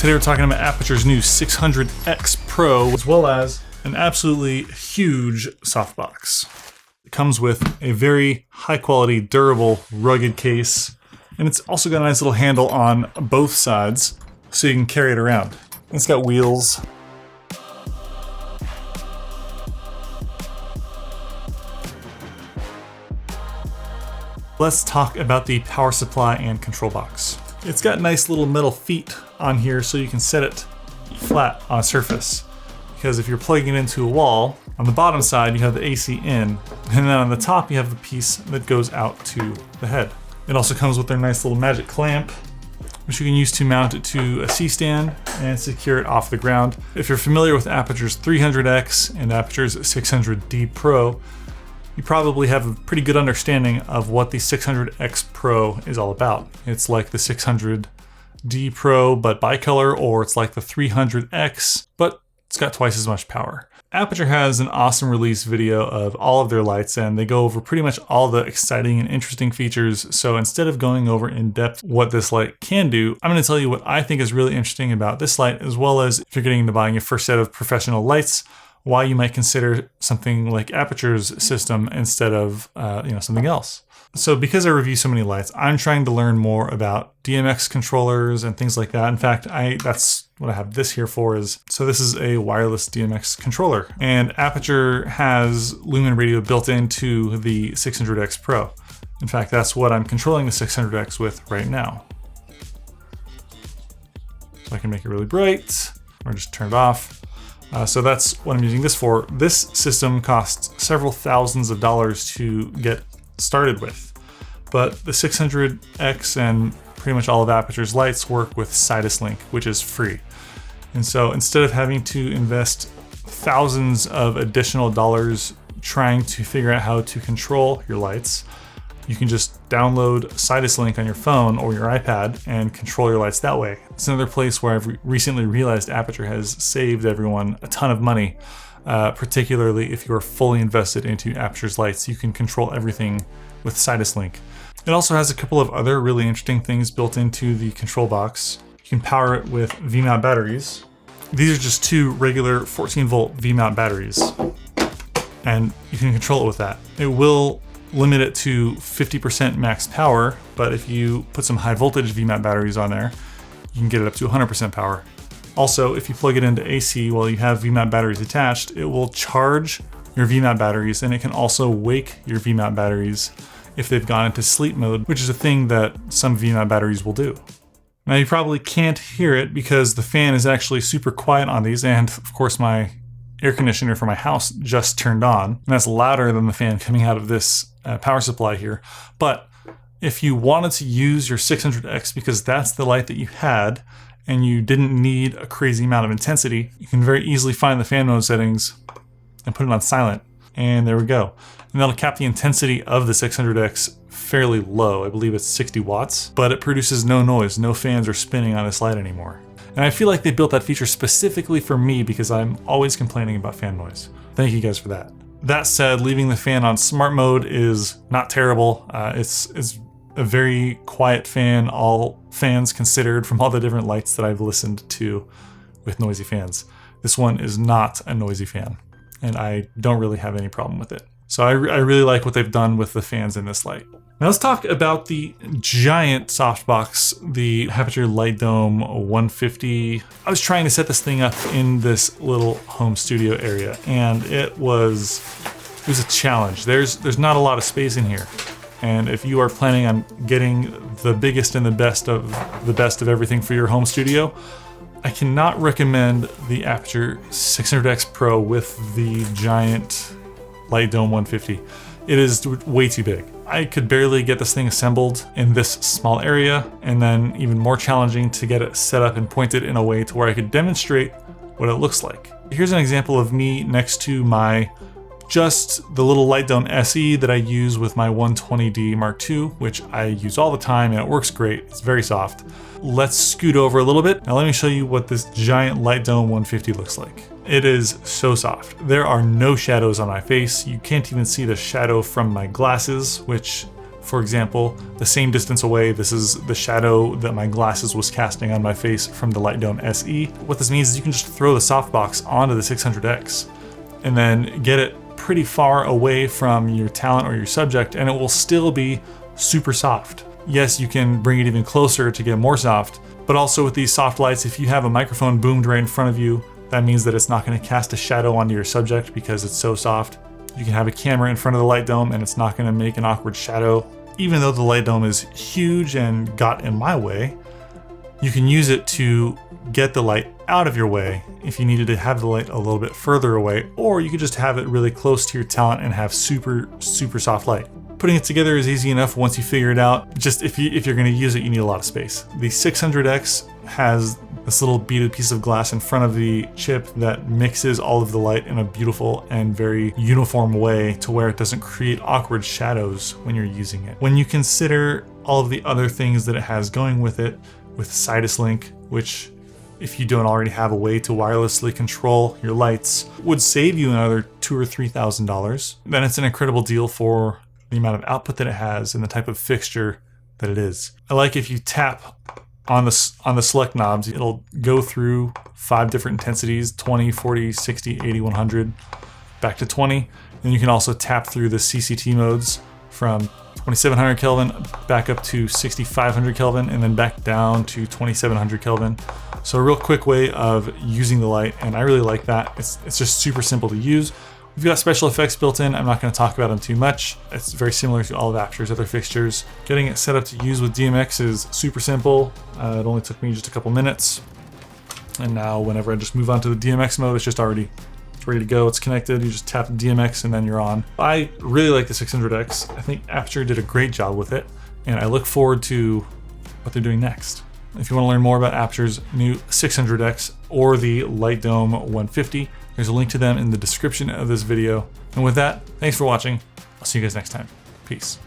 Today we're talking about Aputure's new 600X Pro, as well as an absolutely huge softbox. It comes with a very high quality, durable, rugged case, and it's also got a nice little handle on both sides so you can carry it around. It's got wheels. Let's talk about the power supply and control box. It's got nice little metal feet on here so you can set it flat on a surface. Because if you're plugging it into a wall, on the bottom side you have the AC in, and then on the top you have the piece that goes out to the head. It also comes with their nice little magic clamp, which you can use to mount it to a C-stand and secure it off the ground. If you're familiar with Aputure's 300X and Aputure's 600D Pro, you probably have a pretty good understanding of what the 600X Pro is all about. It's like the 600D Pro but bicolor, or it's like the 300X, but it's got twice as much power. Aputure has an awesome release video of all of their lights, and they go over pretty much all the exciting and interesting features. So instead of going over in depth what this light can do, I'm going to tell you what I think is really interesting about this light, as well as if you're getting into buying your first set of professional lights, why you might consider something like Aputure's system instead of something else. So because I review so many lights, I'm trying to learn more about DMX controllers and things like that. In fact, that's what I have this here for. So this is a wireless DMX controller, and Aputure has Lumen Radio built into the 600X Pro. In fact, that's what I'm controlling the 600X with right now. So I can make it really bright or just turn it off. So that's what I'm using this for. This system costs several thousands of dollars to get started with, but the 600X and pretty much all of Aputure's lights work with Sidus Link, which is free. And so instead of having to invest thousands of additional dollars trying to figure out how to control your lights, you can just download Sidus Link on your phone or your iPad and control your lights that way. It's another place where I've recently realized Aputure has saved everyone a ton of money, particularly if you're fully invested into Aputure's lights. You can control everything with Sidus Link. It also has a couple of other really interesting things built into the control box. You can power it with V-mount batteries. These are just two regular 14-volt V-mount batteries, and you can control it with that. It will limit it to 50% max power, but if you put some high voltage V-mount batteries on there, you can get it up to 100% power. Also, if you plug it into AC while you have V-mount batteries attached, it will charge your V-mount batteries, and it can also wake your V-mount batteries if they've gone into sleep mode, which is a thing that some V-mount batteries will do. Now you probably can't hear it because the fan is actually super quiet on these, and of course my air conditioner for my house just turned on, and that's louder than the fan coming out of this power supply here. But if you wanted to use your 600X because that's the light that you had and you didn't need a crazy amount of intensity, you can very easily find the fan mode settings and put it on silent, and there we go. And that'll cap the intensity of the 600X fairly low. I believe it's 60 watts, but it produces no noise. No fans are spinning on this light anymore. And I feel like they built that feature specifically for me because I'm always complaining about fan noise. Thank you guys for that. That said, leaving the fan on smart mode is not terrible. It's a very quiet fan, all fans considered, from all the different lights that I've listened to with noisy fans. This one is not a noisy fan, and I don't really have any problem with it. So I really like what they've done with the fans in this light. Now let's talk about the giant softbox, the Aputure Light Dome 150. I was trying to set this thing up in this little home studio area, and it was a challenge. There's not a lot of space in here. And if you are planning on getting the biggest and the best of everything for your home studio, I cannot recommend the Aputure 600X Pro with the giant Light Dome 150. It is way too big. I could barely get this thing assembled in this small area, and then even more challenging to get it set up and pointed in a way to where I could demonstrate what it looks like. Here's an example of me next to just the little Light Dome SE that I use with my 120D Mark II, which I use all the time and it works great. It's very soft. Let's scoot over a little bit. Now let me show you what this giant Light Dome 150 looks like. It is so soft. There are no shadows on my face. You can't even see the shadow from my glasses, which For example, the same distance away, this is the shadow that my glasses was casting on my face from the Light Dome SE. What this means is you can just throw the softbox onto the 600X and then get it pretty far away from your talent or your subject, and it will still be super soft. Yes, you can bring it even closer to get more soft, but also with these soft lights, if you have a microphone boomed right in front of you, that means that it's not going to cast a shadow onto your subject because it's so soft. You can have a camera in front of the Light Dome and it's not going to make an awkward shadow. Even though the Light Dome is huge and got in my way, you can use it to get the light out of your way if you needed to have the light a little bit further away, or you could just have it really close to your talent and have super soft light. Putting it together is easy enough once you figure it out. Just if you're going to use it, you need a lot of space. The 600X has this little beaded piece of glass in front of the chip that mixes all of the light in a beautiful and very uniform way to where it doesn't create awkward shadows when you're using it. When you consider all of the other things that it has going with it, with Sidus Link, which if you don't already have a way to wirelessly control your lights, would save you another $2,000 or $3,000, then it's an incredible deal for the amount of output that it has and the type of fixture that it is. I like if you tap on the select knobs, it'll go through 5 different intensities, 20, 40, 60, 80, 100, back to 20. Then you can also tap through the CCT modes from 2700 Kelvin back up to 6500 Kelvin and then back down to 2700 Kelvin. So a real quick way of using the light, and I really like that. It's just super simple to use. We've got special effects built in. I'm not going to talk about them too much. It's very similar to all of Aputure's other fixtures. Getting it set up to use with DMX is super simple. It only took me just a couple minutes. And now whenever I just move on to the DMX mode, it's ready to go. It's connected. You just tap DMX and then you're on. I really like the 600X. I think Aputure did a great job with it, and I look forward to what they're doing next. If you want to learn more about Aputure's new 600X or the Light Dome 150, there's a link to them in the description of this video. And with that, thanks for watching. I'll see you guys next time. Peace.